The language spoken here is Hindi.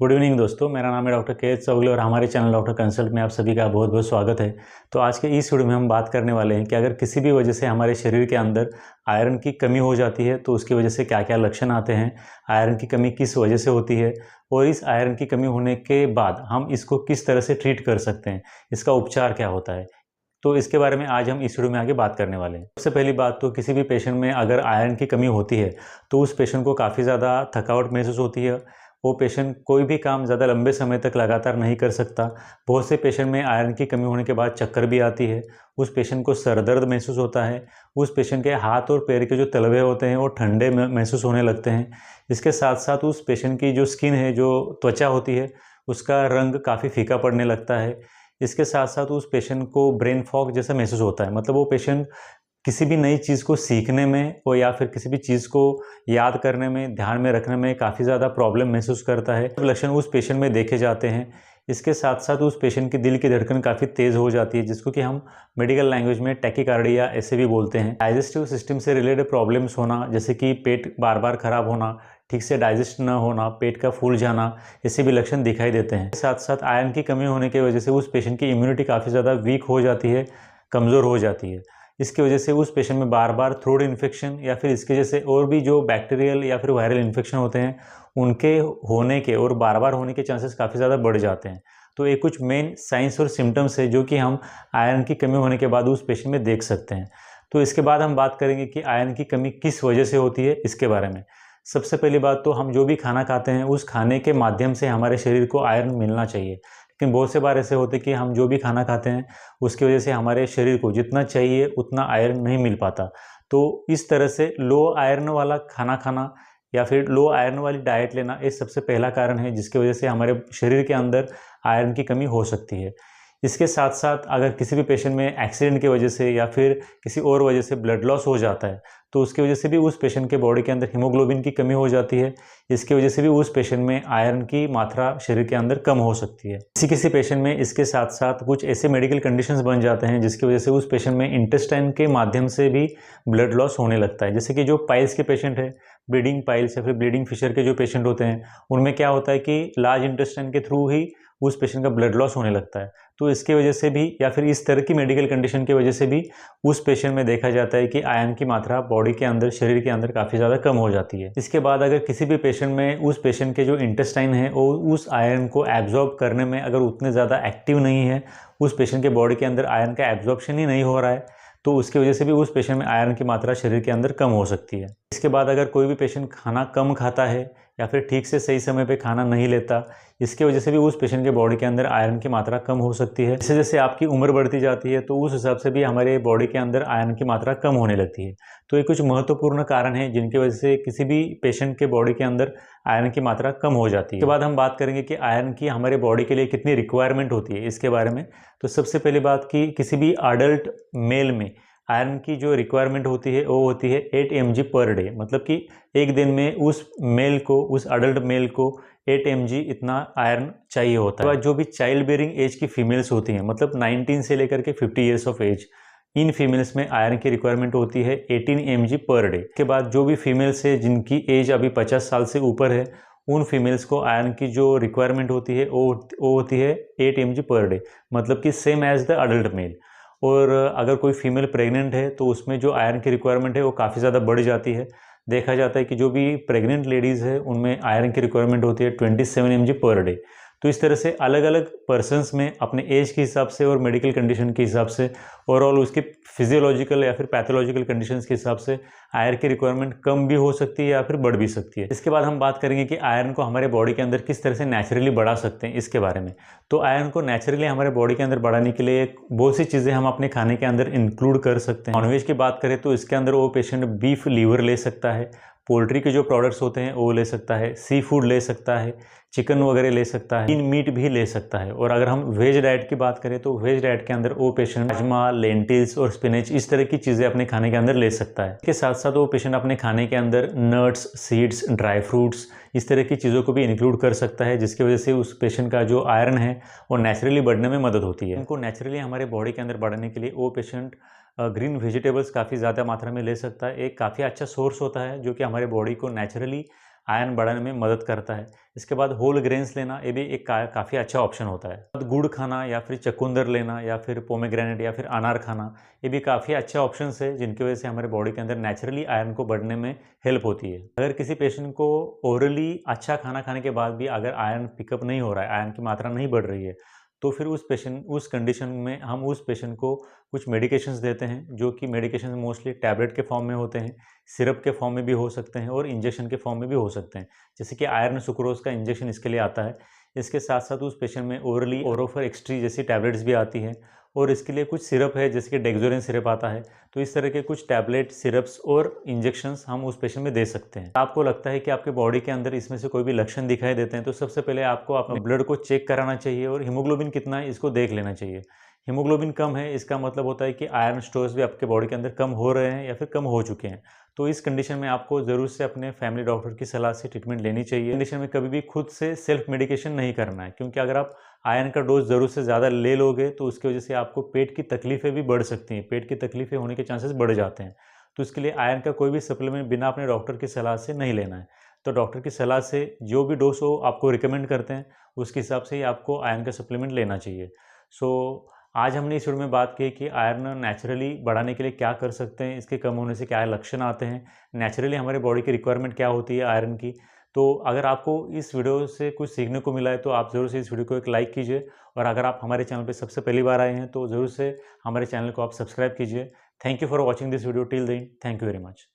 गुड इवनिंग दोस्तों, मेरा नाम है डॉक्टर के एच चौगले और हमारे चैनल डॉक्टर कंसल्ट में आप सभी का बहुत बहुत स्वागत है। तो आज के इस वीडियो में हम बात करने वाले हैं कि अगर किसी भी वजह से हमारे शरीर के अंदर आयरन की कमी हो जाती है तो उसकी वजह से क्या क्या लक्षण आते हैं, आयरन की कमी किस वजह से होती है और इस आयरन की कमी होने के बाद हम इसको किस तरह से ट्रीट कर सकते हैं, इसका उपचार क्या होता है। तो इसके बारे में आज हम इस वीडियो में आगे बात करने वाले हैं। सबसे पहली बात तो किसी भी पेशेंट में अगर आयरन की कमी होती है तो उस पेशेंट को काफ़ी ज़्यादा थकावट महसूस होती है। वो पेशेंट कोई भी काम ज़्यादा लंबे समय तक लगातार नहीं कर सकता। बहुत से पेशेंट में आयरन की कमी होने के बाद चक्कर भी आती है। उस पेशेंट को सर दर्द महसूस होता है। उस पेशेंट के हाथ और पैर के जो तलवे होते हैं वो ठंडे महसूस होने लगते हैं। इसके साथ साथ उस पेशेंट की जो स्किन है, जो त्वचा होती है, उसका रंग काफ़ी फीका पड़ने लगता है। इसके साथ साथ उस पेशेंट को ब्रेन फॉग जैसा महसूस होता है। मतलब वो पेशेंट किसी भी नई चीज़ को सीखने में और या फिर किसी भी चीज़ को याद करने में, ध्यान में रखने में काफ़ी ज़्यादा प्रॉब्लम महसूस करता है। लक्षण उस पेशेंट में देखे जाते हैं। इसके साथ साथ उस पेशेंट की दिल की धड़कन काफ़ी तेज़ हो जाती है, जिसको कि हम मेडिकल लैंग्वेज में टैकीकार्डिया ऐसे भी बोलते हैं। डाइजेस्टिव सिस्टम से रिलेटेड प्रॉब्लम्स होना, जैसे कि पेट बार बार खराब होना, ठीक से डाइजेस्ट न होना, पेट का फूल जाना, ऐसे भी लक्षण दिखाई देते हैं। साथ साथ आयरन की कमी होने की वजह से उस पेशेंट की इम्यूनिटी काफ़ी ज़्यादा वीक हो जाती है, कमज़ोर हो जाती है। इसकी वजह से उस पेशेंट में बार बार थ्रोट इन्फेक्शन या फिर इसकी वजह से और भी जो बैक्टीरियल या फिर वायरल इन्फेक्शन होते हैं, उनके होने के और बार बार होने के चांसेस काफ़ी ज़्यादा बढ़ जाते हैं। तो ये कुछ मेन साइंस और सिम्टम्स है जो कि हम आयरन की कमी होने के बाद उस पेशेंट में देख सकते हैं। तो इसके बाद हम बात करेंगे कि आयरन की कमी किस वजह से होती है, इसके बारे में। सबसे पहली बात तो हम जो भी खाना खाते हैं उस खाने के माध्यम से हमारे शरीर को आयरन मिलना चाहिए। लेकिन बहुत से बार ऐसे होते हैं कि हम जो भी खाना खाते हैं उसकी वजह से हमारे शरीर को जितना चाहिए उतना आयरन नहीं मिल पाता। तो इस तरह से लो आयरन वाला खाना खाना या फिर लो आयरन वाली डाइट लेना, ये सबसे पहला कारण है जिसकी वजह से हमारे शरीर के अंदर आयरन की कमी हो सकती है। इसके साथ साथ अगर किसी भी पेशेंट में एक्सीडेंट की वजह से या फिर किसी और वजह से ब्लड लॉस हो जाता है तो उसकी वजह से भी उस पेशेंट के बॉडी के अंदर हीमोग्लोबिन की कमी हो जाती है। इसकी वजह से भी उस पेशेंट में आयरन की मात्रा शरीर के अंदर कम हो सकती है। किसी पेशेंट में इसके साथ साथ कुछ ऐसे मेडिकल कंडीशंस बन जाते हैं जिसकी वजह से उस पेशेंट में इंटेस्टाइन के माध्यम से भी ब्लड लॉस होने लगता है। जैसे कि जो पाइल्स के पेशेंट है, ब्लीडिंग पाइल्स या फिर ब्लीडिंग फिशर के जो पेशेंट होते हैं, उनमें क्या होता है कि लार्ज इंटेस्टाइन के थ्रू ही उस पेशेंट का ब्लड लॉस होने लगता है। तो इसकी वजह से भी या फिर इस तरह की मेडिकल कंडीशन की वजह से भी उस पेशेंट में देखा जाता है कि आयरन की मात्रा बॉडी के अंदर, शरीर के अंदर काफ़ी ज़्यादा कम हो जाती है। इसके बाद अगर किसी भी पेशेंट में उस पेशेंट के जो इंटेस्टाइन है वो उस आयरन को एब्जॉर्ब करने में अगर उतने ज़्यादा एक्टिव नहीं है, उस पेशेंट के बॉडी के अंदर आयरन का एब्जॉर्प्शन ही नहीं हो रहा है, तो उसकी वजह से भी उस पेशेंट में आयरन की मात्रा शरीर के अंदर कम हो सकती है। इसके बाद अगर कोई भी पेशेंट खाना कम खाता है या फिर ठीक से सही समय पे खाना नहीं लेता, इसकी वजह से भी उस पेशेंट के बॉडी के अंदर आयरन की मात्रा कम हो सकती है। जैसे जैसे आपकी उम्र बढ़ती जाती है तो उस हिसाब से भी हमारे बॉडी के अंदर आयरन की मात्रा कम होने लगती है। तो ये कुछ महत्वपूर्ण कारण हैं जिनकी वजह से किसी भी पेशेंट के बॉडी के अंदर आयरन की मात्रा कम हो जाती है। इसके बाद हम बात करेंगे कि आयरन की हमारे बॉडी के लिए कितनी रिक्वायरमेंट होती है, इसके बारे में। तो सबसे पहली बात कि किसी भी अडल्ट मेल में आयरन की जो रिक्वायरमेंट होती है वो होती है 8 mg पर डे। मतलब कि एक दिन में उस मेल को, उस अडल्ट मेल को 8 mg इतना आयरन चाहिए होता है। जो भी चाइल्ड बेयरिंग एज की फीमेल्स होती हैं, मतलब 19 से लेकर के 50 ईयर्स ऑफ एज, इन फीमेल्स में आयरन की रिक्वायरमेंट होती है 18 mg पर डे। के बाद जो भी फीमेल्स है जिनकी एज अभी 50 साल से ऊपर है, उन फीमेल्स को आयरन की जो रिक्वायरमेंट होती है वो होती है 8 mg पर डे, मतलब कि same as the adult male. और अगर कोई फीमेल प्रेग्नेंट है तो उसमें जो आयरन की रिक्वायरमेंट है वो काफ़ी ज़्यादा बढ़ जाती है। देखा जाता है कि जो भी प्रेग्नेंट लेडीज़ है उनमें आयरन की रिक्वायरमेंट होती है 27 mg पर डे। तो इस तरह से अलग अलग पर्सन्स में अपने एज के हिसाब से और मेडिकल कंडीशन के हिसाब से, ओवरऑल उसके फिजियोलॉजिकल या फिर पैथोलॉजिकल कंडीशंस के हिसाब से आयरन की रिक्वायरमेंट कम भी हो सकती है या फिर बढ़ भी सकती है। इसके बाद हम बात करेंगे कि आयरन को हमारे बॉडी के अंदर किस तरह से नेचुरली बढ़ा सकते हैं, इसके बारे में। तो आयरन को नेचुरली हमारे बॉडी के अंदर बढ़ाने के लिए बहुत सी चीज़ें हम अपने खाने के अंदर इंक्लूड कर सकते हैं। नॉनवेज की बात करें तो इसके अंदर वो पेशेंट बीफ लीवर ले सकता है, पोल्ट्री के जो प्रोडक्ट्स होते हैं वो ले सकता है, सी फूड ले सकता है, चिकन वगैरह ले सकता है, लीन मीट भी ले सकता है। और अगर हम वेज डाइट की बात करें तो वेज डाइट के अंदर वो पेशेंट राजमा, लेंटिल्स और स्पिनच, इस तरह की चीज़ें अपने खाने के अंदर ले सकता है। इसके साथ साथ वो पेशेंट अपने खाने के अंदर नट्स, सीड्स, ड्राई फ्रूट्स, इस तरह की चीज़ों को भी इंक्लूड कर सकता है, जिसकी वजह से उस पेशेंट का जो आयरन है वो नेचुरली बढ़ने में मदद होती है। उनको नेचुरली हमारे बॉडी के अंदर बढ़ाने के लिए वो पेशेंट ग्रीन वेजिटेबल्स काफ़ी ज़्यादा मात्रा में ले सकता है। एक काफ़ी अच्छा सोर्स होता है जो कि हमारे बॉडी को नेचुरली आयरन बढ़ाने में मदद करता है। इसके बाद होल ग्रेन्स लेना, ये भी एक काफ़ी अच्छा ऑप्शन होता है। गुड़ खाना या फिर चुकंदर लेना या फिर पोमेग्रेनेट या फिर अनार खाना, ये भी काफ़ी अच्छे ऑप्शंस है जिनकी वजह से हमारे बॉडी के अंदर नेचुरली आयरन को बढ़ने में हेल्प होती है। अगर किसी पेशेंट को ओरली अच्छा खाना खाने के बाद भी अगर आयरन पिकअप नहीं हो रहा है, आयरन की मात्रा नहीं बढ़ रही है, तो फिर उस कंडीशन में हम उस पेशेंट को कुछ मेडिकेशंस देते हैं, जो कि मेडिकेशन मोस्टली टैबलेट के फॉर्म में होते हैं, सिरप के फॉर्म में भी हो सकते हैं और इंजेक्शन के फॉर्म में भी हो सकते हैं। जैसे कि आयरन सुक्रोज का इंजेक्शन इसके लिए आता है। इसके साथ साथ उस पेशेंट में ओरली ओरोफर एक्सट्री जैसी टैबलेट्स भी आती हैं और इसके लिए कुछ सिरप है, जैसे कि डेक्सोरेन सिरप आता है। तो इस तरह के कुछ टैबलेट, सिरप्स और इंजेक्शंस हम उस पेशेंट में दे सकते हैं। आपको लगता है कि आपके बॉडी के अंदर इसमें से कोई भी लक्षण दिखाई देते हैं, तो सबसे पहले आपको अपने ब्लड को चेक कराना चाहिए और हीमोग्लोबिन कितना है इसको देख लेना चाहिए। हीमोग्लोबिन कम है, इसका मतलब होता है कि आयरन स्टोर्स भी आपके बॉडी के अंदर कम हो रहे हैं या फिर कम हो चुके हैं। तो इस कंडीशन में आपको ज़रूर से अपने फैमिली डॉक्टर की सलाह से ट्रीटमेंट लेनी चाहिए। कंडीशन में कभी भी खुद से सेल्फ मेडिकेशन नहीं करना है, क्योंकि अगर आप आयरन का डोज ज़रूर से ज़्यादा ले लोगे तो उसकी वजह से आपको पेट की तकलीफ़ें भी बढ़ सकती हैं। पेट की तकलीफ़ें होने के चांसेस बढ़ जाते हैं। तो इसके लिए आयरन का कोई भी सप्लीमेंट बिना अपने डॉक्टर की सलाह से नहीं लेना है। तो डॉक्टर की सलाह से जो भी डोज वो आपको रिकमेंड करते हैं, उसके हिसाब से ही आपको आयरन का सप्लीमेंट लेना चाहिए। आज हमने इस वीडियो में बात की कि आयरन नेचुरली बढ़ाने के लिए क्या कर सकते हैं, इसके कम होने से क्या लक्षण आते हैं, नेचुरली हमारे बॉडी की रिक्वायरमेंट क्या होती है आयरन की। तो अगर आपको इस वीडियो से कुछ सीखने को मिला है तो आप ज़रूर से इस वीडियो को एक लाइक कीजिए, और अगर आप हमारे चैनल पर सबसे पहली बार आए हैं तो ज़रूर से हमारे चैनल को आप सब्सक्राइब कीजिए। Thank you for watching this video till then. Thank you very much.